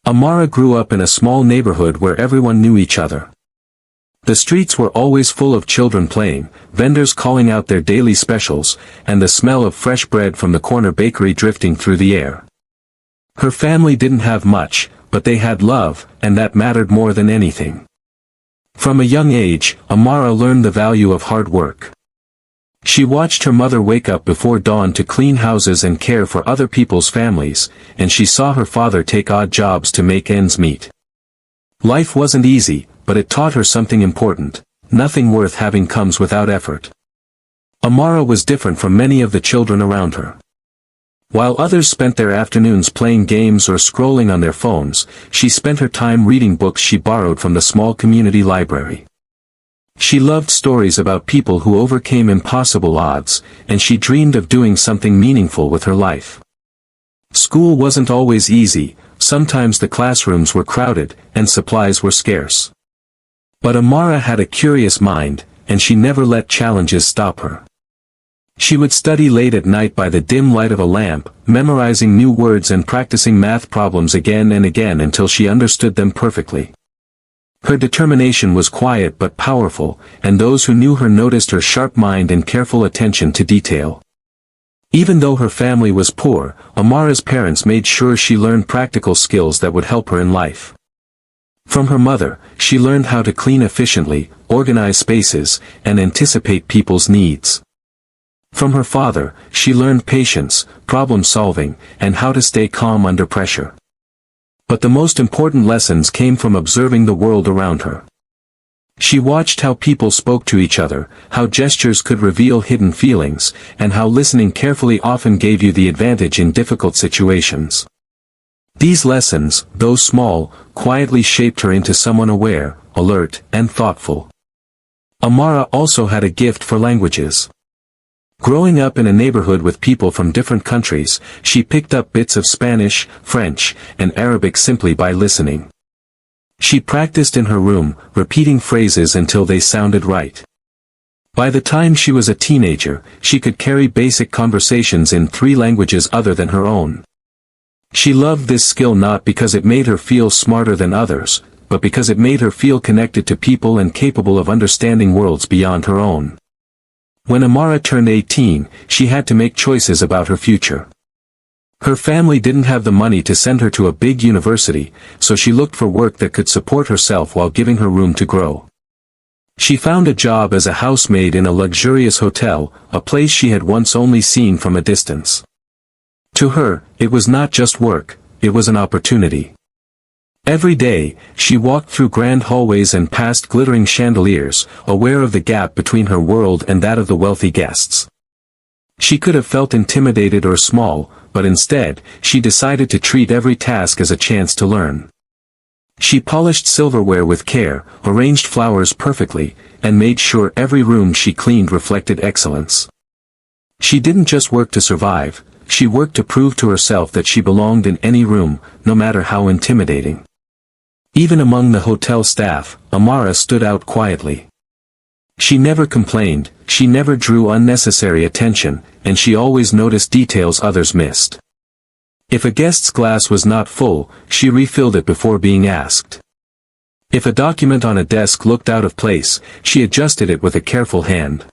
Amara grew up in a small neighborhood where everyone knew each other. The streets were always full of children playing, vendors calling out their daily specials, and the smell of fresh bread from the corner bakery drifting through the air. Her family didn't have much, but they had love, and that mattered more than anything. From a young age, Amara learned the value of hard work. She watched her mother wake up before dawn to clean houses and care for other people's families, and she saw her father take odd jobs to make ends meet. Life wasn't easy, but it taught her something important: nothing worth having comes without effort. Amara was different from many of the children around her. While others spent their afternoons playing games or scrolling on their phones, she spent her time reading books she borrowed from the small community library. She loved stories about people who overcame impossible odds, and she dreamed of doing something meaningful with her life. School wasn't always easy, sometimes the classrooms were crowded, and supplies were scarce. But Amara had a curious mind, and she never let challenges stop her. She would study late at night by the dim light of a lamp, memorizing new words and practicing math problems again and again until she understood them perfectly. Her determination was quiet but powerful, and those who knew her noticed her sharp mind and careful attention to detail. Even though her family was poor, Amara's parents made sure she learned practical skills that would help her in life. From her mother, she learned how to clean efficiently, organize spaces, and anticipate people's needs. From her father, she learned patience, problem-solving, and how to stay calm under pressure. But the most important lessons came from observing the world around her. She watched how people spoke to each other, how gestures could reveal hidden feelings, and how listening carefully often gave you the advantage in difficult situations. These lessons, though small, quietly shaped her into someone aware, alert, and thoughtful. Amara also had a gift for languages. Growing up in a neighborhood with people from different countries, she picked up bits of Spanish, French, and Arabic simply by listening. She practiced in her room, repeating phrases until they sounded right. By the time she was a teenager, she could carry basic conversations in 3 languages other than her own. She loved this skill not because it made her feel smarter than others, but because it made her feel connected to people and capable of understanding worlds beyond her own. When Amara turned 18, she had to make choices about her future. Her family didn't have the money to send her to a big university, so she looked for work that could support herself while giving her room to grow. She found a job as a housemaid in a luxurious hotel, a place she had once only seen from a distance. To her, it was not just work, it was an opportunity. Every day, she walked through grand hallways and past glittering chandeliers, aware of the gap between her world and that of the wealthy guests. She could have felt intimidated or small, but instead, she decided to treat every task as a chance to learn. She polished silverware with care, arranged flowers perfectly, and made sure every room she cleaned reflected excellence. She didn't just work to survive, she worked to prove to herself that she belonged in any room, no matter how intimidating. Even among the hotel staff, Amara stood out quietly. She never complained, she never drew unnecessary attention, and she always noticed details others missed. If a guest's glass was not full, she refilled it before being asked. If a document on a desk looked out of place, she adjusted it with a careful hand.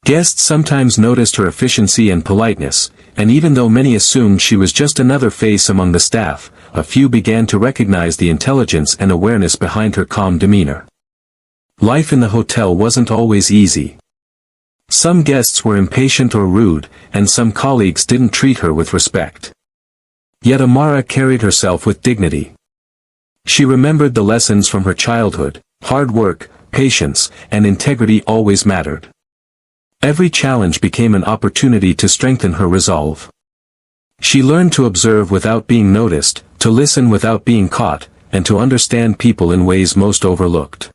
Guests sometimes noticed her efficiency and politeness, and even though many assumed she was just another face among the staff, a few began to recognize the intelligence and awareness behind her calm demeanor. Life in the hotel wasn't always easy. Some guests were impatient or rude, and some colleagues didn't treat her with respect. Yet Amara carried herself with dignity. She remembered the lessons from her childhood: hard work, patience, and integrity always mattered. Every challenge became an opportunity to strengthen her resolve. She learned to observe without being noticed, to listen without being caught, and to understand people in ways most overlooked.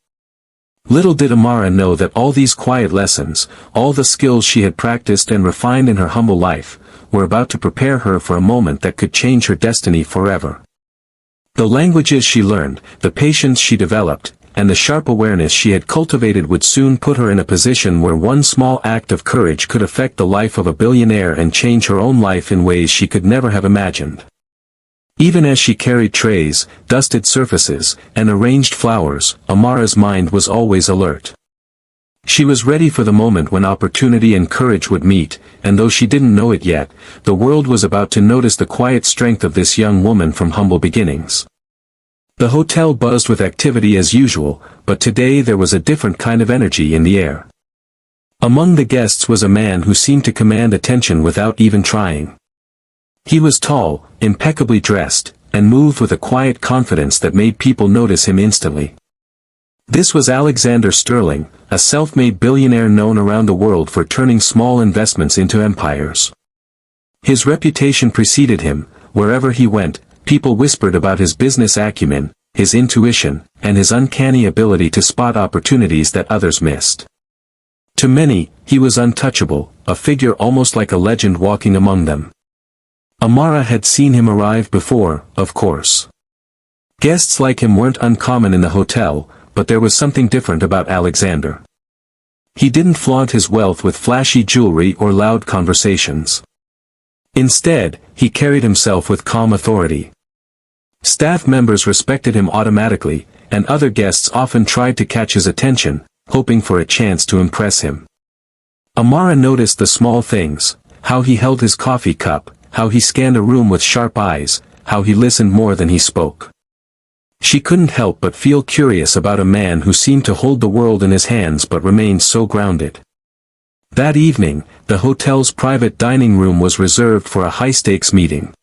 Little did Amara know that all these quiet lessons, all the skills she had practiced and refined in her humble life, were about to prepare her for a moment that could change her destiny forever. The languages she learned, the patience she developed, and the sharp awareness she had cultivated would soon put her in a position where one small act of courage could affect the life of a billionaire and change her own life in ways she could never have imagined. Even as she carried trays, dusted surfaces, and arranged flowers, Amara's mind was always alert. She was ready for the moment when opportunity and courage would meet, and though she didn't know it yet, the world was about to notice the quiet strength of this young woman from humble beginnings. The hotel buzzed with activity as usual, but today there was a different kind of energy in the air. Among the guests was a man who seemed to command attention without even trying. He was tall, impeccably dressed, and moved with a quiet confidence that made people notice him instantly. This was Alexander Sterling, a self-made billionaire known around the world for turning small investments into empires. His reputation preceded him. Wherever he went, people whispered about his business acumen, his intuition, and his uncanny ability to spot opportunities that others missed. To many, he was untouchable, a figure almost like a legend walking among them. Amara had seen him arrive before, of course. Guests like him weren't uncommon in the hotel, but there was something different about Alexander. He didn't flaunt his wealth with flashy jewelry or loud conversations. Instead, he carried himself with calm authority. Staff members respected him automatically, and other guests often tried to catch his attention, hoping for a chance to impress him. Amara noticed the small things, how he held his coffee cup, how he scanned a room with sharp eyes, how he listened more than he spoke. She couldn't help but feel curious about a man who seemed to hold the world in his hands but remained so grounded. That evening, the hotel's private dining room was reserved for a high-stakes meeting.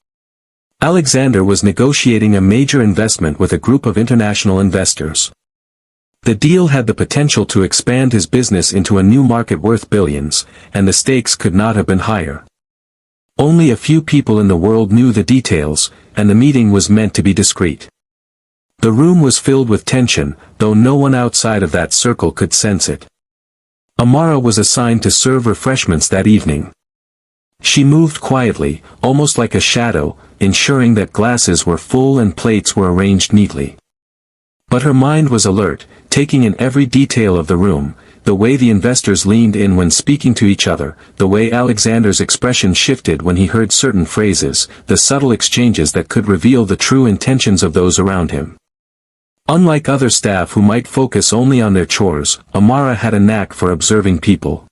Alexander was negotiating a major investment with a group of international investors. The deal had the potential to expand his business into a new market worth billions, and the stakes could not have been higher. Only a few people in the world knew the details, and the meeting was meant to be discreet. The room was filled with tension, though no one outside of that circle could sense it. Amara was assigned to serve refreshments that evening. She moved quietly, almost like a shadow, ensuring that glasses were full and plates were arranged neatly. But her mind was alert, taking in every detail of the room, the way the investors leaned in when speaking to each other, the way Alexander's expression shifted when he heard certain phrases, the subtle exchanges that could reveal the true intentions of those around him. Unlike other staff who might focus only on their chores, Amara had a knack for observing people.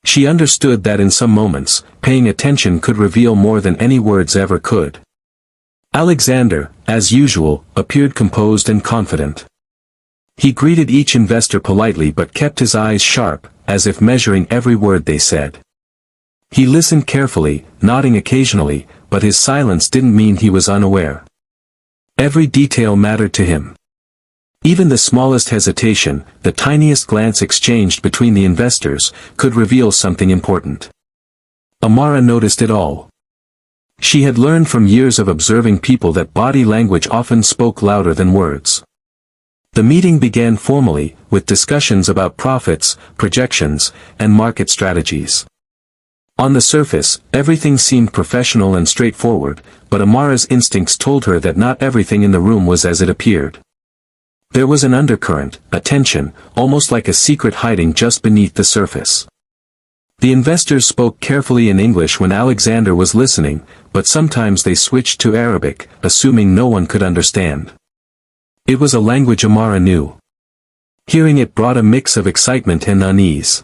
She understood that in some moments, paying attention could reveal more than any words ever could. Alexander, as usual, appeared composed and confident. He greeted each investor politely but kept his eyes sharp, as if measuring every word they said. He listened carefully, nodding occasionally, but his silence didn't mean he was unaware. Every detail mattered to him. Even the smallest hesitation, the tiniest glance exchanged between the investors, could reveal something important. Amara noticed it all. She had learned from years of observing people that body language often spoke louder than words. The meeting began formally, with discussions about profits, projections, and market strategies. On the surface, everything seemed professional and straightforward, but Amara's instincts told her that not everything in the room was as it appeared. There was an undercurrent, a tension, almost like a secret hiding just beneath the surface. The investors spoke carefully in English when Alexander was listening, but sometimes they switched to Arabic, assuming no one could understand. It was a language Amara knew. Hearing it brought a mix of excitement and unease.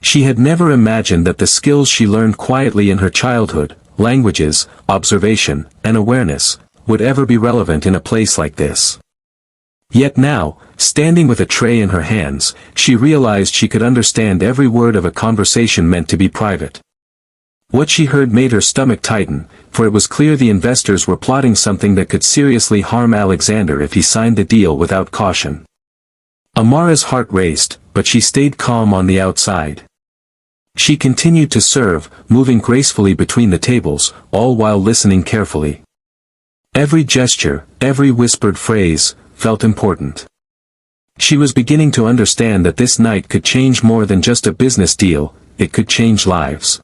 She had never imagined that the skills she learned quietly in her childhood, languages, observation, and awareness, would ever be relevant in a place like this. Yet now, standing with a tray in her hands, she realized she could understand every word of a conversation meant to be private. What she heard made her stomach tighten, for it was clear the investors were plotting something that could seriously harm Alexander if he signed the deal without caution. Amara's heart raced, but she stayed calm on the outside. She continued to serve, moving gracefully between the tables, all while listening carefully. Every gesture, every whispered phrase, felt important. She was beginning to understand that this night could change more than just a business deal, it could change lives.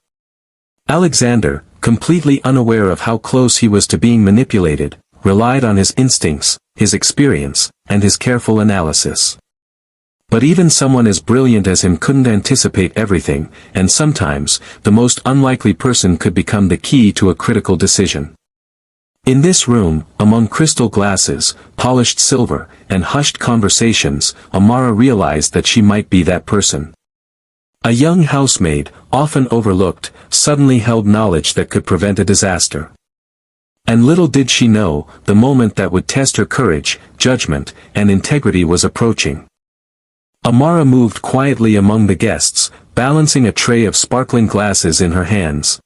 Alexander, completely unaware of how close he was to being manipulated, relied on his instincts, his experience, and his careful analysis. But even someone as brilliant as him couldn't anticipate everything, and sometimes, the most unlikely person could become the key to a critical decision. In this room, among crystal glasses, polished silver, and hushed conversations, Amara realized that she might be that person. A young housemaid, often overlooked, suddenly held knowledge that could prevent a disaster. And little did she know, the moment that would test her courage, judgment, and integrity was approaching. Amara moved quietly among the guests, balancing a tray of sparkling glasses in her hands.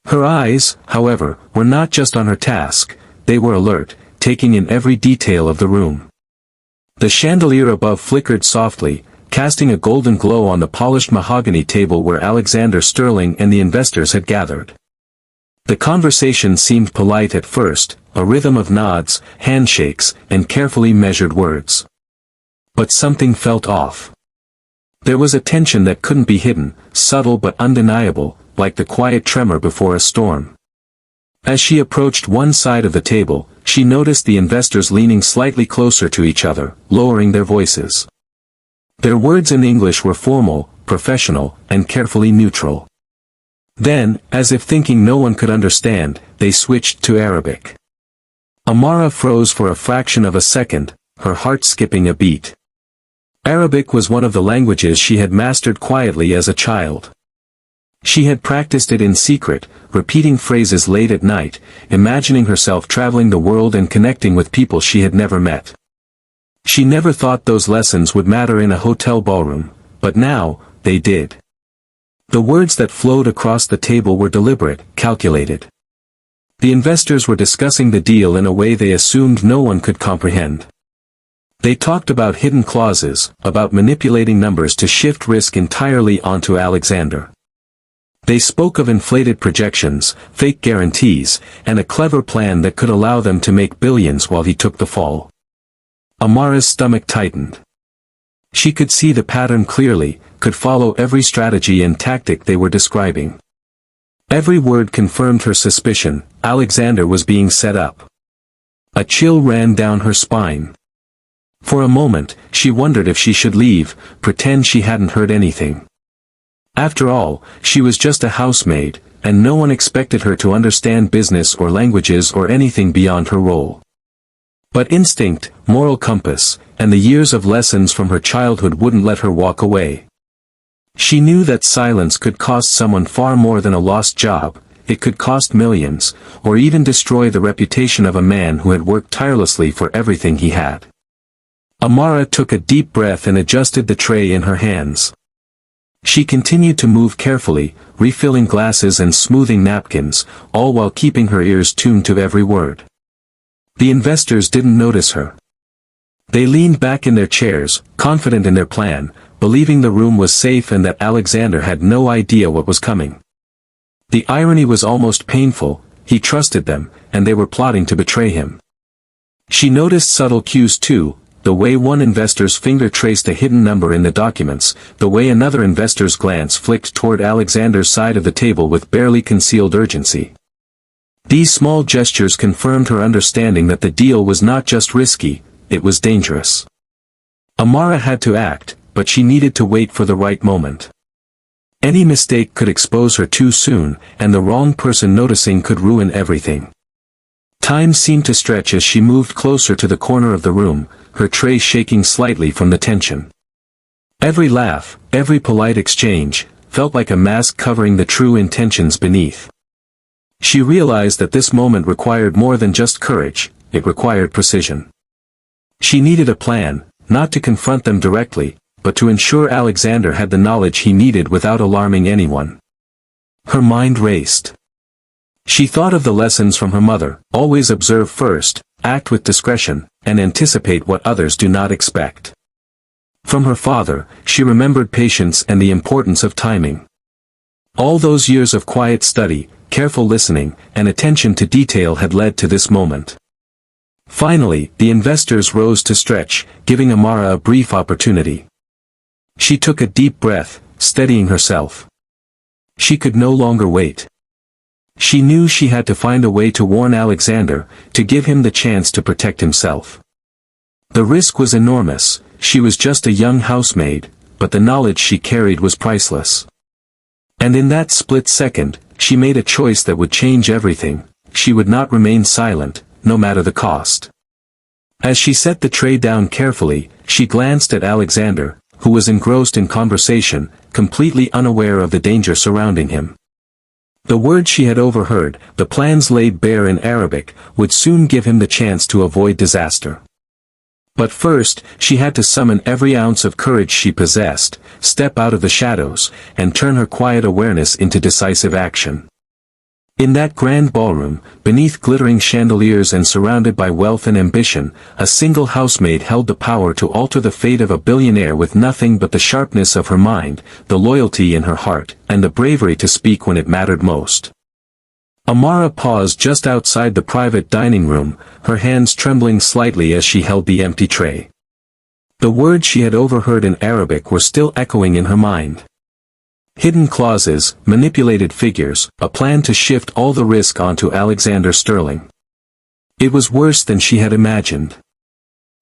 Her eyes, however, were not just on her task, they were alert, taking in every detail of the room. The chandelier above flickered softly, casting a golden glow on the polished mahogany table where Alexander Sterling and the investors had gathered. The conversation seemed polite at first, a rhythm of nods, handshakes, and carefully measured words. But something felt off. There was a tension that couldn't be hidden, subtle but undeniable, like the quiet tremor before a storm. As she approached one side of the table, she noticed the investors leaning slightly closer to each other, lowering their voices. Their words in English were formal, professional, and carefully neutral. Then, as if thinking no one could understand, they switched to Arabic. Amara froze for a fraction of a second, her heart skipping a beat. Arabic was one of the languages she had mastered quietly as a child. She had practiced it in secret, repeating phrases late at night, imagining herself traveling the world and connecting with people she had never met. She never thought those lessons would matter in a hotel ballroom, but now, they did. The words that flowed across the table were deliberate, calculated. The investors were discussing the deal in a way they assumed no one could comprehend. They talked about hidden clauses, about manipulating numbers to shift risk entirely onto Alexander. They spoke of inflated projections, fake guarantees, and a clever plan that could allow them to make billions while he took the fall. Amara's stomach tightened. She could see the pattern clearly, could follow every strategy and tactic they were describing. Every word confirmed her suspicion, Alexander was being set up. A chill ran down her spine. For a moment, she wondered if she should leave, pretend she hadn't heard anything. After all, she was just a housemaid, and no one expected her to understand business or languages or anything beyond her role. But instinct, moral compass, and the years of lessons from her childhood wouldn't let her walk away. She knew that silence could cost someone far more than a lost job, it could cost millions, or even destroy the reputation of a man who had worked tirelessly for everything he had. Amara took a deep breath and adjusted the tray in her hands. She continued to move carefully, refilling glasses and smoothing napkins, all while keeping her ears tuned to every word. The investors didn't notice her. They leaned back in their chairs, confident in their plan, believing the room was safe and that Alexander had no idea what was coming. The irony was almost painful, he trusted them, and they were plotting to betray him. She noticed subtle cues too, the way one investor's finger traced a hidden number in the documents, the way another investor's glance flicked toward Alexander's side of the table with barely concealed urgency. These small gestures confirmed her understanding that the deal was not just risky, it was dangerous. Amara had to act, but she needed to wait for the right moment. Any mistake could expose her too soon, and the wrong person noticing could ruin everything. Time seemed to stretch as she moved closer to the corner of the room, her tray shaking slightly from the tension. Every laugh, every polite exchange, felt like a mask covering the true intentions beneath. She realized that this moment required more than just courage, it required precision. She needed a plan, not to confront them directly, but to ensure Alexander had the knowledge he needed without alarming anyone. Her mind raced. She thought of the lessons from her mother, always observe first, act with discretion, and anticipate what others do not expect. From her father, she remembered patience and the importance of timing. All those years of quiet study, careful listening, and attention to detail had led to this moment. Finally, the investors rose to stretch, giving Amara a brief opportunity. She took a deep breath, steadying herself. She could no longer wait. She knew she had to find a way to warn Alexander, to give him the chance to protect himself. The risk was enormous, she was just a young housemaid, but the knowledge she carried was priceless. And in that split second, she made a choice that would change everything, she would not remain silent, no matter the cost. As she set the tray down carefully, she glanced at Alexander, who was engrossed in conversation, completely unaware of the danger surrounding him. The words she had overheard, the plans laid bare in Arabic, would soon give him the chance to avoid disaster. But first, she had to summon every ounce of courage she possessed, step out of the shadows, and turn her quiet awareness into decisive action. In that grand ballroom, beneath glittering chandeliers and surrounded by wealth and ambition, a single housemaid held the power to alter the fate of a billionaire with nothing but the sharpness of her mind, the loyalty in her heart, and the bravery to speak when it mattered most. Amara paused just outside the private dining room, her hands trembling slightly as she held the empty tray. The words she had overheard in Arabic were still echoing in her mind. Hidden clauses, manipulated figures, a plan to shift all the risk onto Alexander Sterling. It was worse than she had imagined.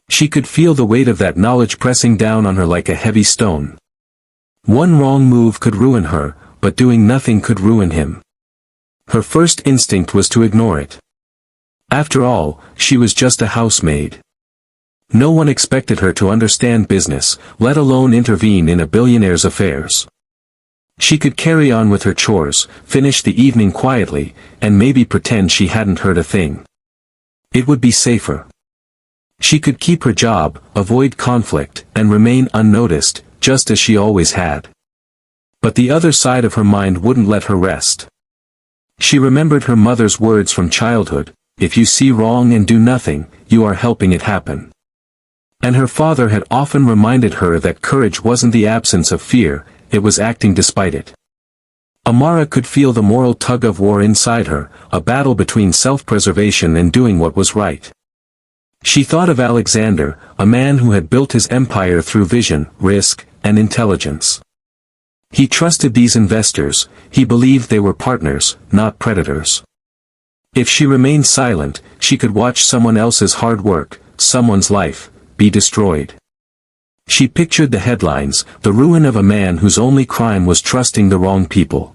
She could feel the weight of that knowledge pressing down on her like a heavy stone. One wrong move could ruin her, but doing nothing could ruin him. Her first instinct was to ignore it. After all, she was just a housemaid. No one expected her to understand business, let alone intervene in a billionaire's affairs. She could carry on with her chores, finish the evening quietly, and maybe pretend she hadn't heard a thing. It would be safer. She could keep her job, avoid conflict, and remain unnoticed, just as she always had. But the other side of her mind wouldn't let her rest. She remembered her mother's words from childhood, "If you see wrong and do nothing, you are helping it happen." And her father had often reminded her that courage wasn't the absence of fear, it was acting despite it. Amara could feel the moral tug-of-war inside her, a battle between self-preservation and doing what was right. She thought of Alexander, a man who had built his empire through vision, risk, and intelligence. He trusted these investors, he believed they were partners, not predators. If she remained silent, she could watch someone else's hard work, someone's life, be destroyed. She pictured the headlines, the ruin of a man whose only crime was trusting the wrong people.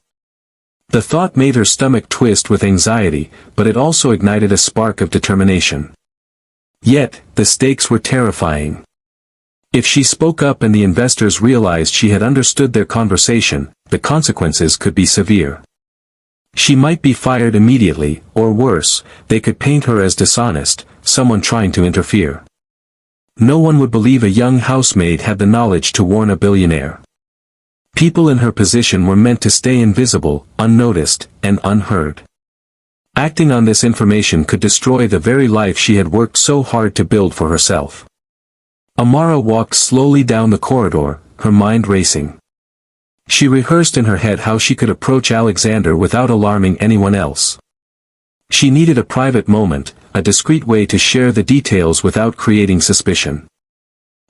The thought made her stomach twist with anxiety, but it also ignited a spark of determination. Yet, the stakes were terrifying. If she spoke up and the investors realized she had understood their conversation, the consequences could be severe. She might be fired immediately, or worse, they could paint her as dishonest, someone trying to interfere. No one would believe a young housemaid had the knowledge to warn a billionaire. People in her position were meant to stay invisible, unnoticed, and unheard. Acting on this information could destroy the very life she had worked so hard to build for herself. Amara walked slowly down the corridor, her mind racing. She rehearsed in her head how she could approach Alexander without alarming anyone else. She needed a private moment, a discreet way to share the details without creating suspicion.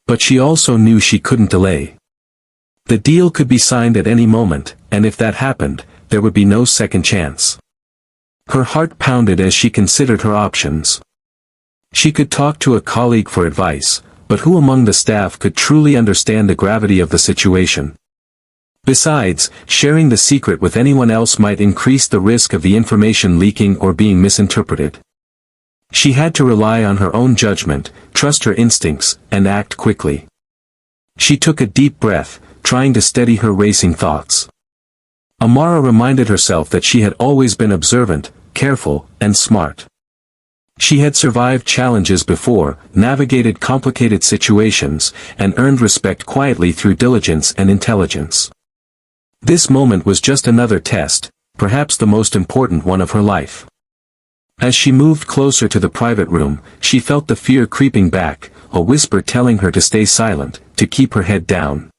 But she also knew she couldn't delay. The deal could be signed at any moment, and if that happened, there would be no second chance. Her heart pounded as she considered her options. She could talk to a colleague for advice, but who among the staff could truly understand the gravity of the situation? Besides, sharing the secret with anyone else might increase the risk of the information leaking or being misinterpreted. She had to rely on her own judgment, trust her instincts, and act quickly. She took a deep breath, trying to steady her racing thoughts. Amara reminded herself that she had always been observant, careful, and smart. She had survived challenges before, navigated complicated situations, and earned respect quietly through diligence and intelligence. This moment was just another test, perhaps the most important one of her life. As she moved closer to the private room, she felt the fear creeping back, a whisper telling her to stay silent, to keep her head down.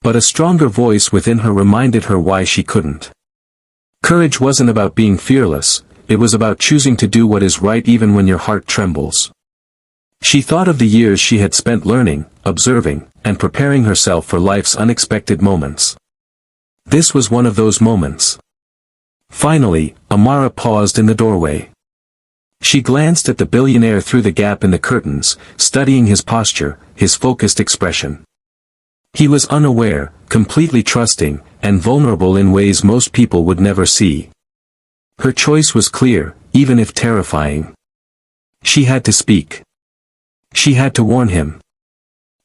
But a stronger voice within her reminded her why she couldn't. Courage wasn't about being fearless, it was about choosing to do what is right even when your heart trembles. She thought of the years she had spent learning, observing, and preparing herself for life's unexpected moments. This was one of those moments. Finally, Amara paused in the doorway. She glanced at the billionaire through the gap in the curtains, studying his posture, his focused expression. He was unaware, completely trusting, and vulnerable in ways most people would never see. Her choice was clear, even if terrifying. She had to speak. She had to warn him.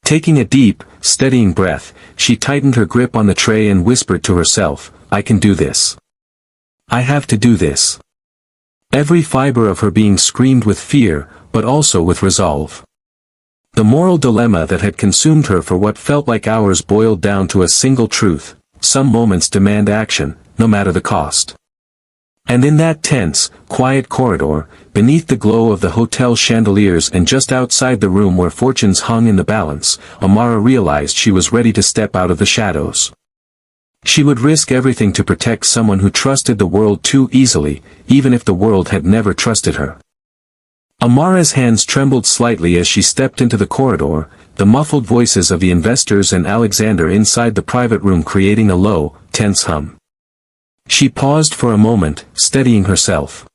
Taking a deep, steadying breath, she tightened her grip on the tray and whispered to herself, "I can do this. I have to do this." Every fiber of her being screamed with fear, but also with resolve. The moral dilemma that had consumed her for what felt like hours boiled down to a single truth: some moments demand action, no matter the cost. And in that tense, quiet corridor, beneath the glow of the hotel chandeliers and just outside the room where fortunes hung in the balance, Amara realized she was ready to step out of the shadows. She would risk everything to protect someone who trusted the world too easily, even if the world had never trusted her. Amara's hands trembled slightly as she stepped into the corridor, the muffled voices of the investors and Alexander inside the private room creating a low, tense hum. She paused for a moment, steadying herself.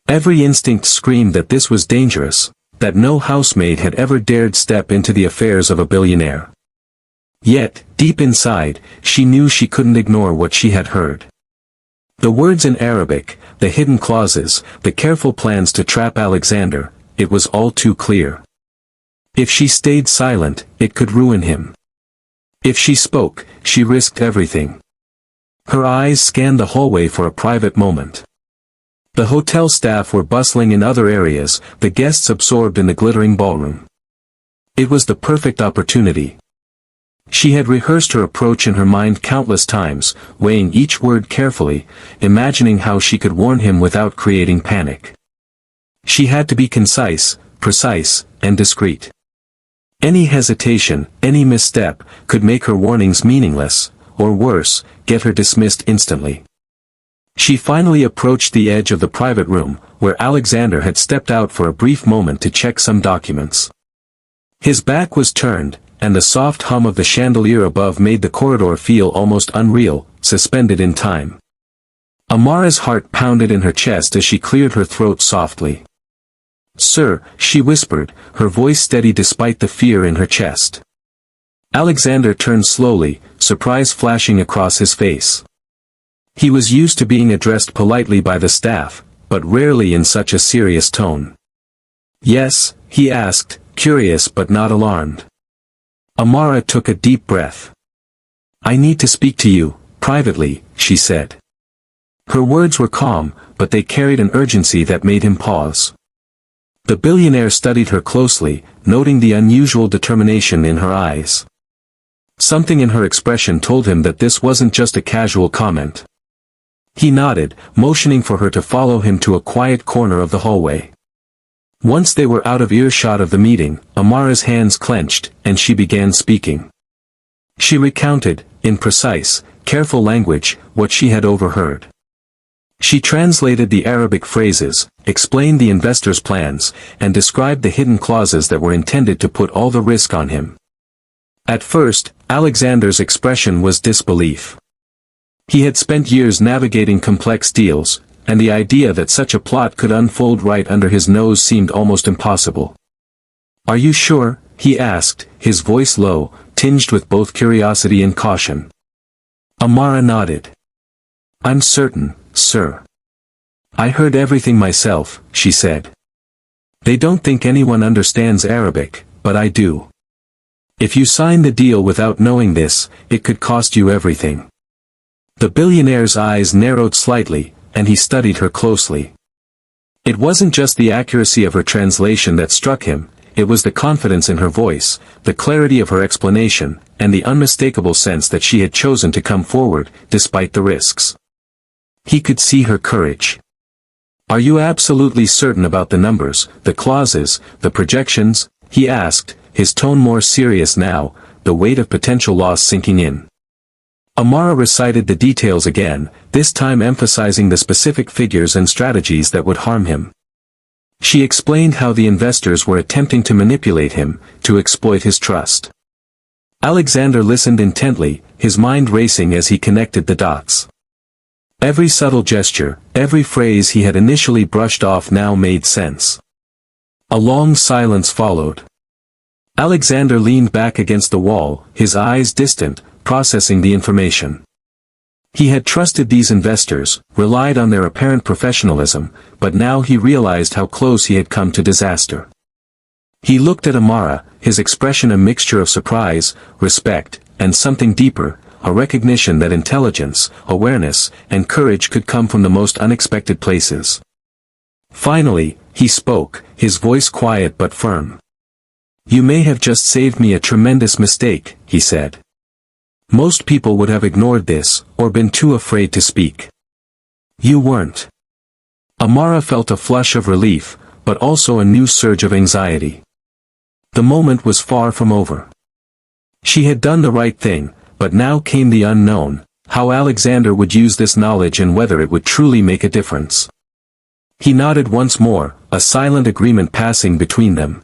Every instinct screamed that this was dangerous, that no housemaid had ever dared step into the affairs of a billionaire. Yet, deep inside, she knew she couldn't ignore what she had heard. The words in Arabic, the hidden clauses, the careful plans to trap Alexander, it was all too clear. If she stayed silent, it could ruin him. If she spoke, she risked everything. Her eyes scanned the hallway for a private moment. The hotel staff were bustling in other areas, the guests absorbed in the glittering ballroom. It was the perfect opportunity. She had rehearsed her approach in her mind countless times, weighing each word carefully, imagining how she could warn him without creating panic. She had to be concise, precise, and discreet. Any hesitation, any misstep, could make her warnings meaningless, or worse, get her dismissed instantly. She finally approached the edge of the private room, where Alexander had stepped out for a brief moment to check some documents. His back was turned, and the soft hum of the chandelier above made the corridor feel almost unreal, suspended in time. Amara's heart pounded in her chest as she cleared her throat softly. "Sir," she whispered, her voice steady despite the fear in her chest. Alexander turned slowly, surprise flashing across his face. He was used to being addressed politely by the staff, but rarely in such a serious tone. "Yes?" he asked, curious but not alarmed. Amara took a deep breath. "I need to speak to you, privately," she said. Her words were calm, but they carried an urgency that made him pause. The billionaire studied her closely, noting the unusual determination in her eyes. Something in her expression told him that this wasn't just a casual comment. He nodded, motioning for her to follow him to a quiet corner of the hallway. Once they were out of earshot of the meeting, Amara's hands clenched, and she began speaking. She recounted, in precise, careful language, what she had overheard. She translated the Arabic phrases, explained the investor's plans, and described the hidden clauses that were intended to put all the risk on him. At first, Alexander's expression was disbelief. He had spent years navigating complex deals, and the idea that such a plot could unfold right under his nose seemed almost impossible. "Are you sure?" he asked, his voice low, tinged with both curiosity and caution. Amara nodded. "I'm certain, sir. I heard everything myself," she said. "They don't think anyone understands Arabic, but I do. If you sign the deal without knowing this, it could cost you everything." The billionaire's eyes narrowed slightly, and he studied her closely. It wasn't just the accuracy of her translation that struck him, it was the confidence in her voice, the clarity of her explanation, and the unmistakable sense that she had chosen to come forward, despite the risks. He could see her courage. "Are you absolutely certain about the numbers, the clauses, the projections?" he asked, his tone more serious now, the weight of potential loss sinking in. Amara recited the details again, this time emphasizing the specific figures and strategies that would harm him. She explained how the investors were attempting to manipulate him, to exploit his trust. Alexander listened intently, his mind racing as he connected the dots. Every subtle gesture, every phrase he had initially brushed off now made sense. A long silence followed. Alexander leaned back against the wall, his eyes distant, processing the information. He had trusted these investors, relied on their apparent professionalism, but now he realized how close he had come to disaster. He looked at Amara, his expression a mixture of surprise, respect, and something deeper, a recognition that intelligence, awareness, and courage could come from the most unexpected places. Finally, he spoke, his voice quiet but firm. "You may have just saved me a tremendous mistake," he said. "Most people would have ignored this, or been too afraid to speak. You weren't." Amara felt a flush of relief, but also a new surge of anxiety. The moment was far from over. She had done the right thing, but now came the unknown, how Alexander would use this knowledge and whether it would truly make a difference. He nodded once more, a silent agreement passing between them.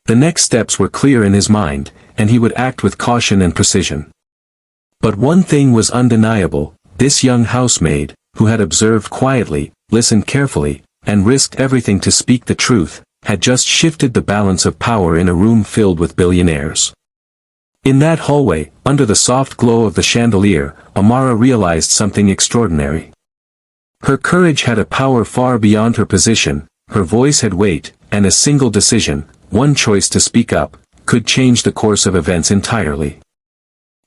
The next steps were clear in his mind, and he would act with caution and precision. But one thing was undeniable, this young housemaid, who had observed quietly, listened carefully, and risked everything to speak the truth, had just shifted the balance of power in a room filled with billionaires. In that hallway, under the soft glow of the chandelier, Amara realized something extraordinary. Her courage had a power far beyond her position, her voice had weight, and a single decision, one choice to speak up, could change the course of events entirely.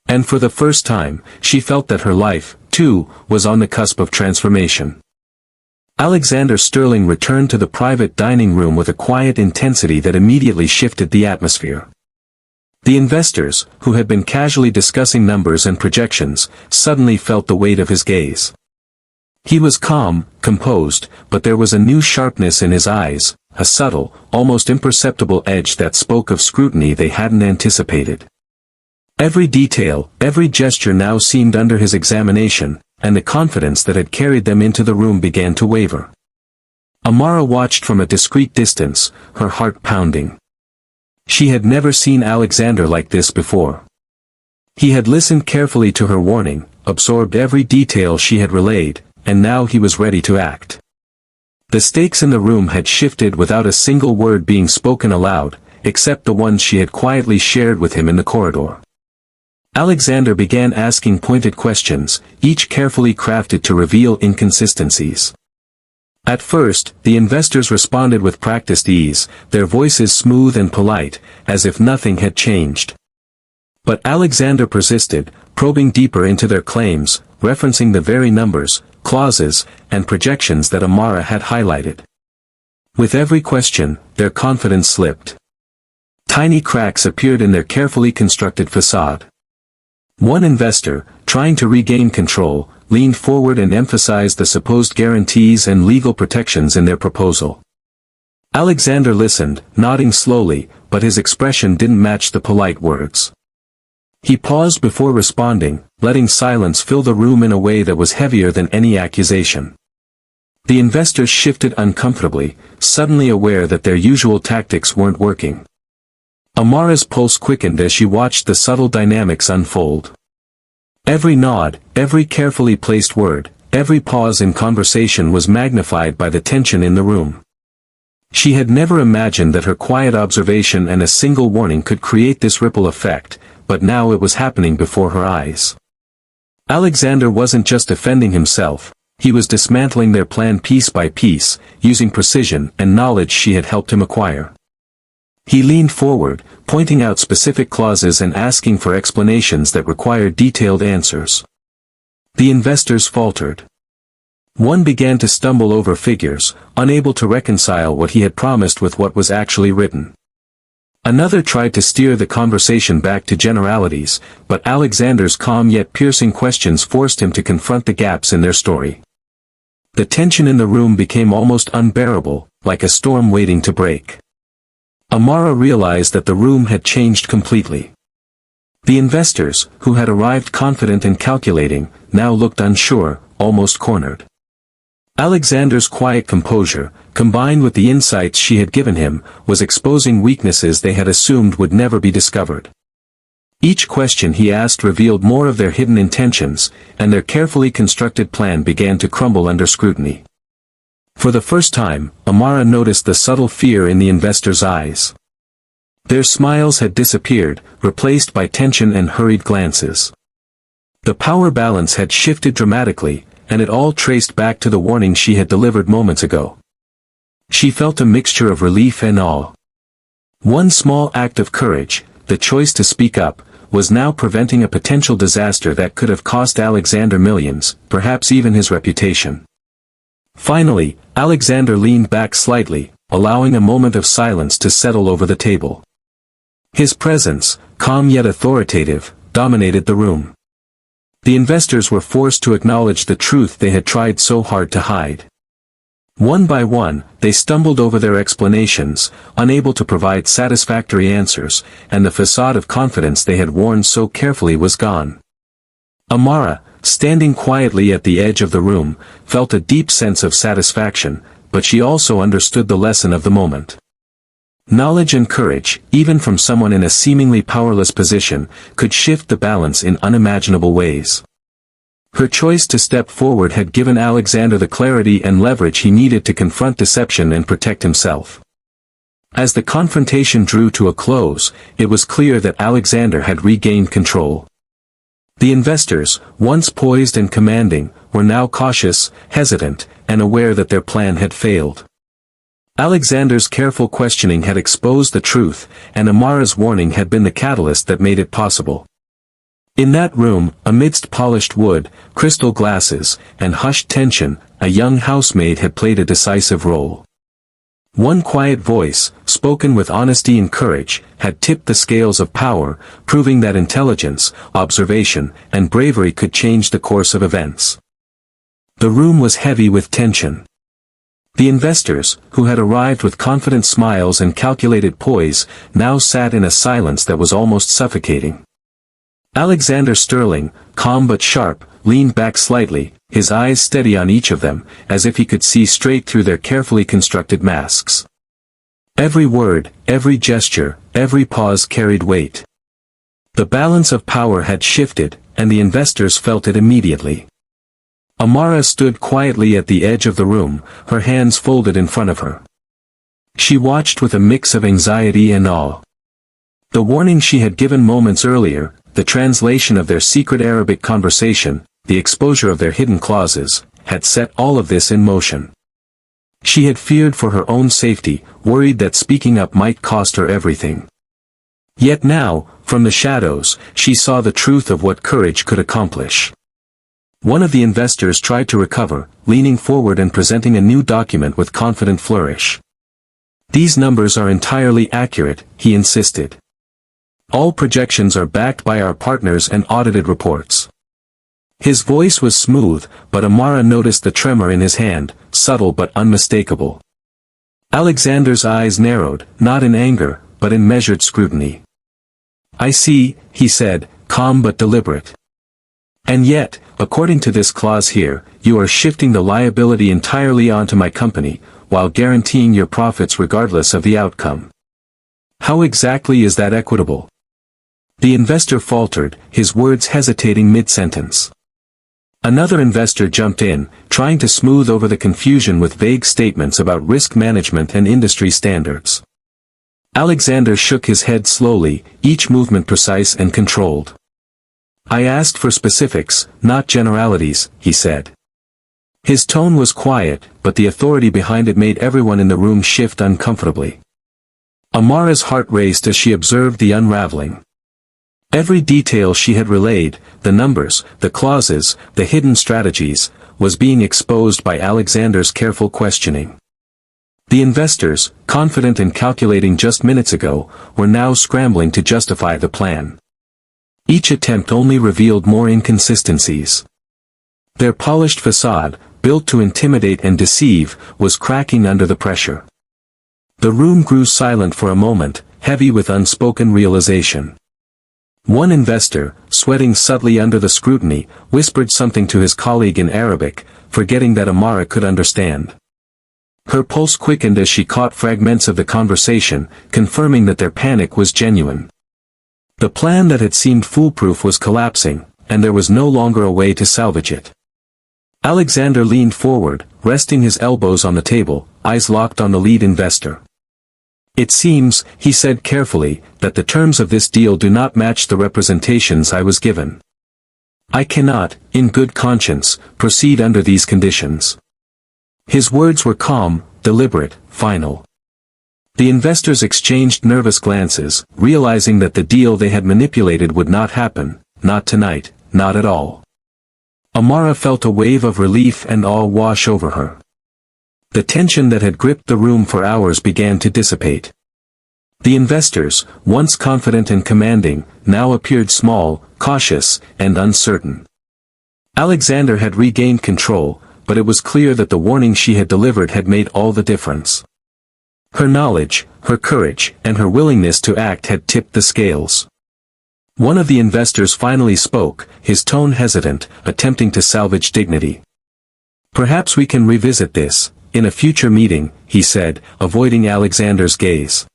And for the first time, she felt that her life, too, was on the cusp of transformation. Alexander Sterling returned to the private dining room with a quiet intensity that immediately shifted the atmosphere. The investors, who had been casually discussing numbers and projections, suddenly felt the weight of his gaze. He was calm, composed, but there was a new sharpness in his eyes, a subtle, almost imperceptible edge that spoke of scrutiny they hadn't anticipated. Every detail, every gesture now seemed under his examination, and the confidence that had carried them into the room began to waver. Amara watched from a discreet distance, her heart pounding. She had never seen Alexander like this before. He had listened carefully to her warning, absorbed every detail she had relayed, and now he was ready to act. The stakes in the room had shifted without a single word being spoken aloud, except the ones she had quietly shared with him in the corridor. Alexander began asking pointed questions, each carefully crafted to reveal inconsistencies. At first, the investors responded with practiced ease, their voices smooth and polite, as if nothing had changed. But Alexander persisted, probing deeper into their claims, referencing the very numbers, clauses, and projections that Amara had highlighted. With every question, their confidence slipped. Tiny cracks appeared in their carefully constructed facade. One investor, trying to regain control, leaned forward and emphasized the supposed guarantees and legal protections in their proposal. Alexander listened, nodding slowly, but his expression didn't match the polite words. He paused before responding, letting silence fill the room in a way that was heavier than any accusation. The investors shifted uncomfortably, suddenly aware that their usual tactics weren't working. Amara's pulse quickened as she watched the subtle dynamics unfold. Every nod, every carefully placed word, every pause in conversation was magnified by the tension in the room. She had never imagined that her quiet observation and a single warning could create this ripple effect, but now it was happening before her eyes. Alexander wasn't just defending himself, he was dismantling their plan piece by piece, using precision and knowledge she had helped him acquire. He leaned forward, pointing out specific clauses and asking for explanations that required detailed answers. The investors faltered. One began to stumble over figures, unable to reconcile what he had promised with what was actually written. Another tried to steer the conversation back to generalities, but Alexander's calm yet piercing questions forced him to confront the gaps in their story. The tension in the room became almost unbearable, like a storm waiting to break. Amara realized that the room had changed completely. The investors, who had arrived confident and calculating, now looked unsure, almost cornered. Alexander's quiet composure, combined with the insights she had given him, was exposing weaknesses they had assumed would never be discovered. Each question he asked revealed more of their hidden intentions, and their carefully constructed plan began to crumble under scrutiny. For the first time, Amara noticed the subtle fear in the investors' eyes. Their smiles had disappeared, replaced by tension and hurried glances. The power balance had shifted dramatically, and it all traced back to the warning she had delivered moments ago. She felt a mixture of relief and awe. One small act of courage, the choice to speak up, was now preventing a potential disaster that could have cost Alexander millions, perhaps even his reputation. Finally, Alexander leaned back slightly, allowing a moment of silence to settle over the table. His presence, calm yet authoritative, dominated the room. The investors were forced to acknowledge the truth they had tried so hard to hide. One by one, they stumbled over their explanations, unable to provide satisfactory answers, and the facade of confidence they had worn so carefully was gone. Amara, standing quietly at the edge of the room, felt a deep sense of satisfaction, but she also understood the lesson of the moment. Knowledge and courage, even from someone in a seemingly powerless position, could shift the balance in unimaginable ways. Her choice to step forward had given Alexander the clarity and leverage he needed to confront deception and protect himself. As the confrontation drew to a close, it was clear that Alexander had regained control. The investors, once poised and commanding, were now cautious, hesitant, and aware that their plan had failed. Alexander's careful questioning had exposed the truth, and Amara's warning had been the catalyst that made it possible. In that room, amidst polished wood, crystal glasses, and hushed tension, a young housemaid had played a decisive role. One quiet voice, spoken with honesty and courage, had tipped the scales of power, proving that intelligence, observation, and bravery could change the course of events. The room was heavy with tension. The investors, who had arrived with confident smiles and calculated poise, now sat in a silence that was almost suffocating. Alexander Sterling, calm but sharp, leaned back slightly, his eyes steady on each of them, as if he could see straight through their carefully constructed masks. Every word, every gesture, every pause carried weight. The balance of power had shifted, and the investors felt it immediately. Amara stood quietly at the edge of the room, her hands folded in front of her. She watched with a mix of anxiety and awe. The warning she had given moments earlier, the translation of their secret Arabic conversation, the exposure of their hidden clauses, had set all of this in motion. She had feared for her own safety, worried that speaking up might cost her everything. Yet now, from the shadows, she saw the truth of what courage could accomplish. One of the investors tried to recover, leaning forward and presenting a new document with confident flourish. "These numbers are entirely accurate," he insisted. "All projections are backed by our partners and audited reports." His voice was smooth, but Amara noticed the tremor in his hand, subtle but unmistakable. Alexander's eyes narrowed, not in anger, but in measured scrutiny. "I see," he said, calm but deliberate. "And yet, according to this clause here, you are shifting the liability entirely onto my company, while guaranteeing your profits regardless of the outcome. How exactly is that equitable?" The investor faltered, his words hesitating mid-sentence. Another investor jumped in, trying to smooth over the confusion with vague statements about risk management and industry standards. Alexander shook his head slowly, each movement precise and controlled. "I asked for specifics, not generalities," he said. His tone was quiet, but the authority behind it made everyone in the room shift uncomfortably. Amara's heart raced as she observed the unraveling. Every detail she had relayed, the numbers, the clauses, the hidden strategies, was being exposed by Alexander's careful questioning. The investors, confident and calculating just minutes ago, were now scrambling to justify the plan. Each attempt only revealed more inconsistencies. Their polished facade, built to intimidate and deceive, was cracking under the pressure. The room grew silent for a moment, heavy with unspoken realization. One investor, sweating subtly under the scrutiny, whispered something to his colleague in Arabic, forgetting that Amara could understand. Her pulse quickened as she caught fragments of the conversation, confirming that their panic was genuine. The plan that had seemed foolproof was collapsing, and there was no longer a way to salvage it. Alexander leaned forward, resting his elbows on the table, eyes locked on the lead investor. "It seems," he said carefully, "that the terms of this deal do not match the representations I was given." I cannot, in good conscience, proceed under these conditions. His words were calm, deliberate, final. The investors exchanged nervous glances, realizing that the deal they had manipulated would not happen, not tonight, not at all. Amara felt a wave of relief and awe wash over her. The tension that had gripped the room for hours began to dissipate. The investors, once confident and commanding, now appeared small, cautious, and uncertain. Alexander had regained control, but it was clear that the warning she had delivered had made all the difference. Her knowledge, her courage, and her willingness to act had tipped the scales. One of the investors finally spoke, his tone hesitant, attempting to salvage dignity. Perhaps we can revisit this, in a future meeting, he said, avoiding Alexander's gaze.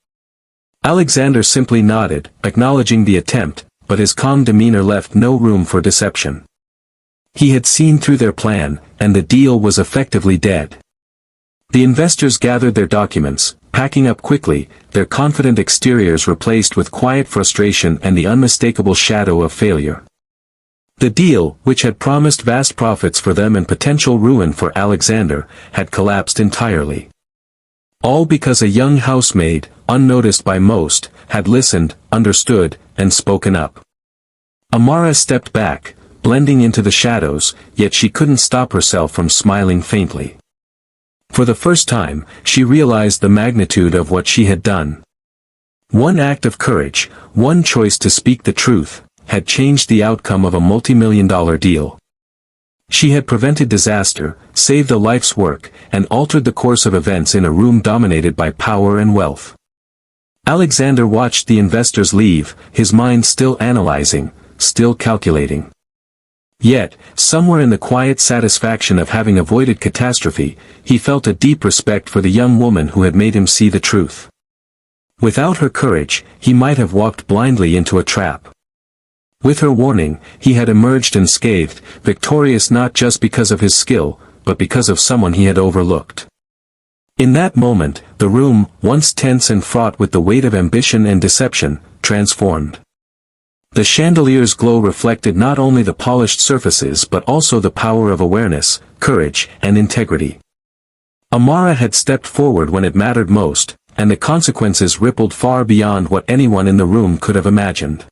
Alexander simply nodded, acknowledging the attempt, but his calm demeanor left no room for deception. He had seen through their plan, and the deal was effectively dead. The investors gathered their documents, packing up quickly, their confident exteriors replaced with quiet frustration and the unmistakable shadow of failure. The deal, which had promised vast profits for them and potential ruin for Alexander, had collapsed entirely. All because a young housemaid, unnoticed by most, had listened, understood, and spoken up. Amara stepped back, blending into the shadows, yet she couldn't stop herself from smiling faintly. For the first time, she realized the magnitude of what she had done. One act of courage, one choice to speak the truth, had changed the outcome of a multi-million-dollar deal. She had prevented disaster, saved a life's work, and altered the course of events in a room dominated by power and wealth. Alexander watched the investors leave, his mind still analyzing, still calculating. Yet, somewhere in the quiet satisfaction of having avoided catastrophe, he felt a deep respect for the young woman who had made him see the truth. Without her courage, he might have walked blindly into a trap. With her warning, he had emerged unscathed, victorious not just because of his skill, but because of someone he had overlooked. In that moment, the room, once tense and fraught with the weight of ambition and deception, transformed. The chandelier's glow reflected not only the polished surfaces but also the power of awareness, courage, and integrity. Amara had stepped forward when it mattered most, and the consequences rippled far beyond what anyone in the room could have imagined.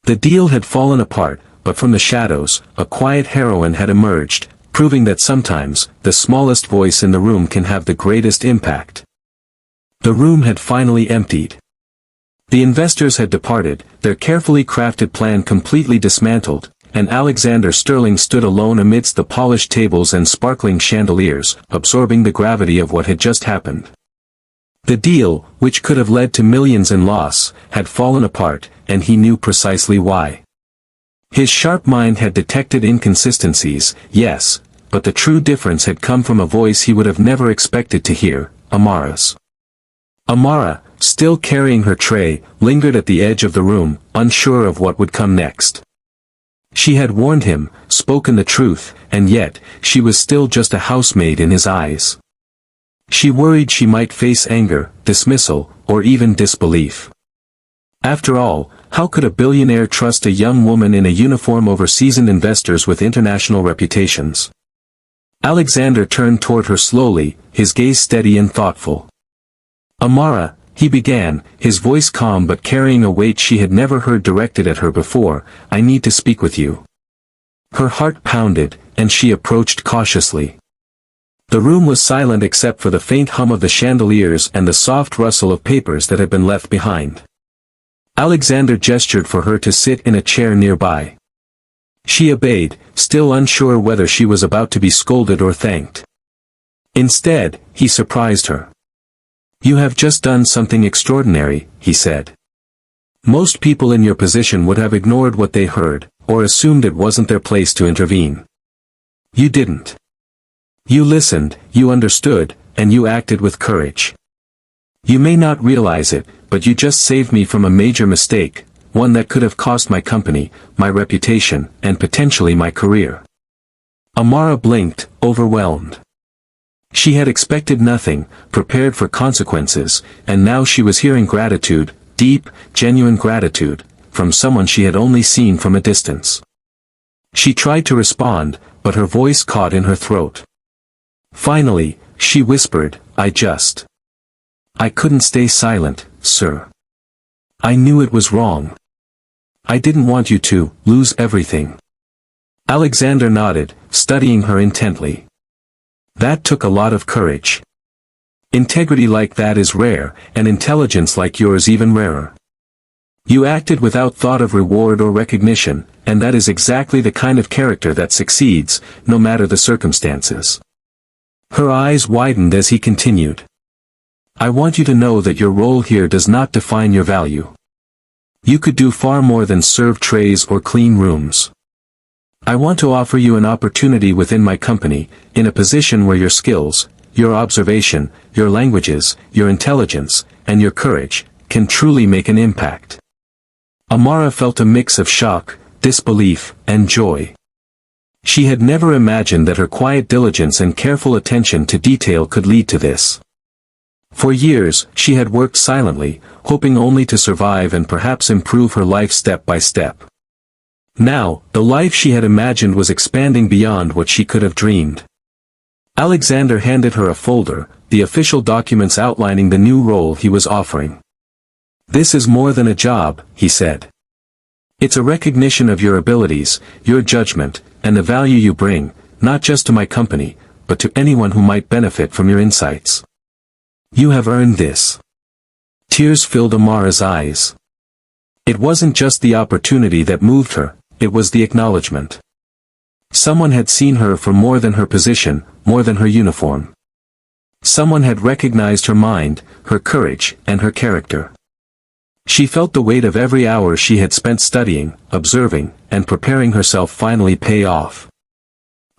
The deal had fallen apart, but from the shadows, a quiet heroine had emerged, proving that sometimes, the smallest voice in the room can have the greatest impact. The room had finally emptied. The investors had departed, their carefully crafted plan completely dismantled, and Alexander Sterling stood alone amidst the polished tables and sparkling chandeliers, absorbing the gravity of what had just happened. The deal, which could have led to millions in loss, had fallen apart, and he knew precisely why. His sharp mind had detected inconsistencies, yes, but the true difference had come from a voice he would have never expected to hear, Amara's. Amara, still carrying her tray, lingered at the edge of the room, unsure of what would come next. She had warned him, spoken the truth, and yet, she was still just a housemaid in his eyes. She worried she might face anger, dismissal, or even disbelief. After all, how could a billionaire trust a young woman in a uniform over seasoned investors with international reputations? Alexander turned toward her slowly, his gaze steady and thoughtful. Amara, he began, his voice calm but carrying a weight she had never heard directed at her before, I need to speak with you. Her heart pounded, and she approached cautiously. The room was silent except for the faint hum of the chandeliers and the soft rustle of papers that had been left behind. Alexander gestured for her to sit in a chair nearby. She obeyed, still unsure whether she was about to be scolded or thanked. Instead, he surprised her. You have just done something extraordinary, he said. Most people in your position would have ignored what they heard, or assumed it wasn't their place to intervene. You didn't. You listened, you understood, and you acted with courage. You may not realize it, but you just saved me from a major mistake, one that could have cost my company, my reputation, and potentially my career. Amara blinked, overwhelmed. She had expected nothing, prepared for consequences, and now she was hearing gratitude, deep, genuine gratitude, from someone she had only seen from a distance. She tried to respond, but her voice caught in her throat. Finally, she whispered, I couldn't stay silent, sir. I knew it was wrong. I didn't want you to lose everything. Alexander nodded, studying her intently. That took a lot of courage. Integrity like that is rare, and intelligence like yours even rarer. You acted without thought of reward or recognition, and that is exactly the kind of character that succeeds, no matter the circumstances. Her eyes widened as he continued. I want you to know that your role here does not define your value. You could do far more than serve trays or clean rooms. I want to offer you an opportunity within my company, in a position where your skills, your observation, your languages, your intelligence, and your courage, can truly make an impact. Amara felt a mix of shock, disbelief, and joy. She had never imagined that her quiet diligence and careful attention to detail could lead to this. For years, she had worked silently, hoping only to survive and perhaps improve her life step by step. Now, the life she had imagined was expanding beyond what she could have dreamed. Alexander handed her a folder, the official documents outlining the new role he was offering. This is more than a job, he said. It's a recognition of your abilities, your judgment, and the value you bring, not just to my company, but to anyone who might benefit from your insights. You have earned this. Tears filled Amara's eyes. It wasn't just the opportunity that moved her, it was the acknowledgement. Someone had seen her for more than her position, more than her uniform. Someone had recognized her mind, her courage, and her character. She felt the weight of every hour she had spent studying, observing, and preparing herself finally pay off.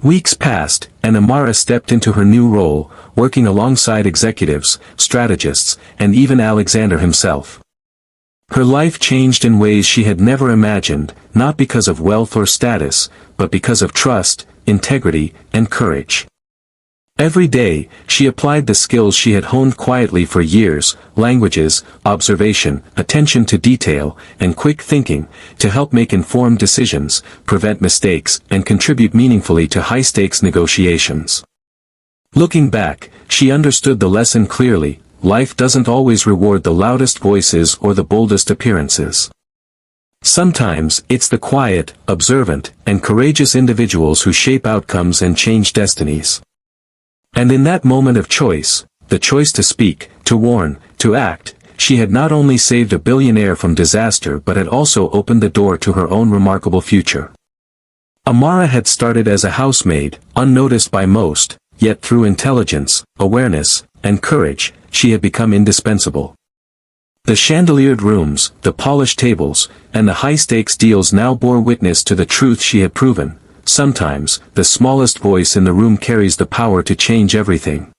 Weeks passed, and Amara stepped into her new role, working alongside executives, strategists, and even Alexander himself. Her life changed in ways she had never imagined, not because of wealth or status, but because of trust, integrity, and courage. Every day, she applied the skills she had honed quietly for years, languages, observation, attention to detail, and quick thinking, to help make informed decisions, prevent mistakes, and contribute meaningfully to high-stakes negotiations. Looking back, she understood the lesson clearly: life doesn't always reward the loudest voices or the boldest appearances. Sometimes, it's the quiet, observant, and courageous individuals who shape outcomes and change destinies. And in that moment of choice, the choice to speak, to warn, to act, she had not only saved a billionaire from disaster but had also opened the door to her own remarkable future. Amara had started as a housemaid, unnoticed by most, yet through intelligence, awareness, and courage, she had become indispensable. The chandeliered rooms, the polished tables, and the high-stakes deals now bore witness to the truth she had proven. Sometimes, the smallest voice in the room carries the power to change everything.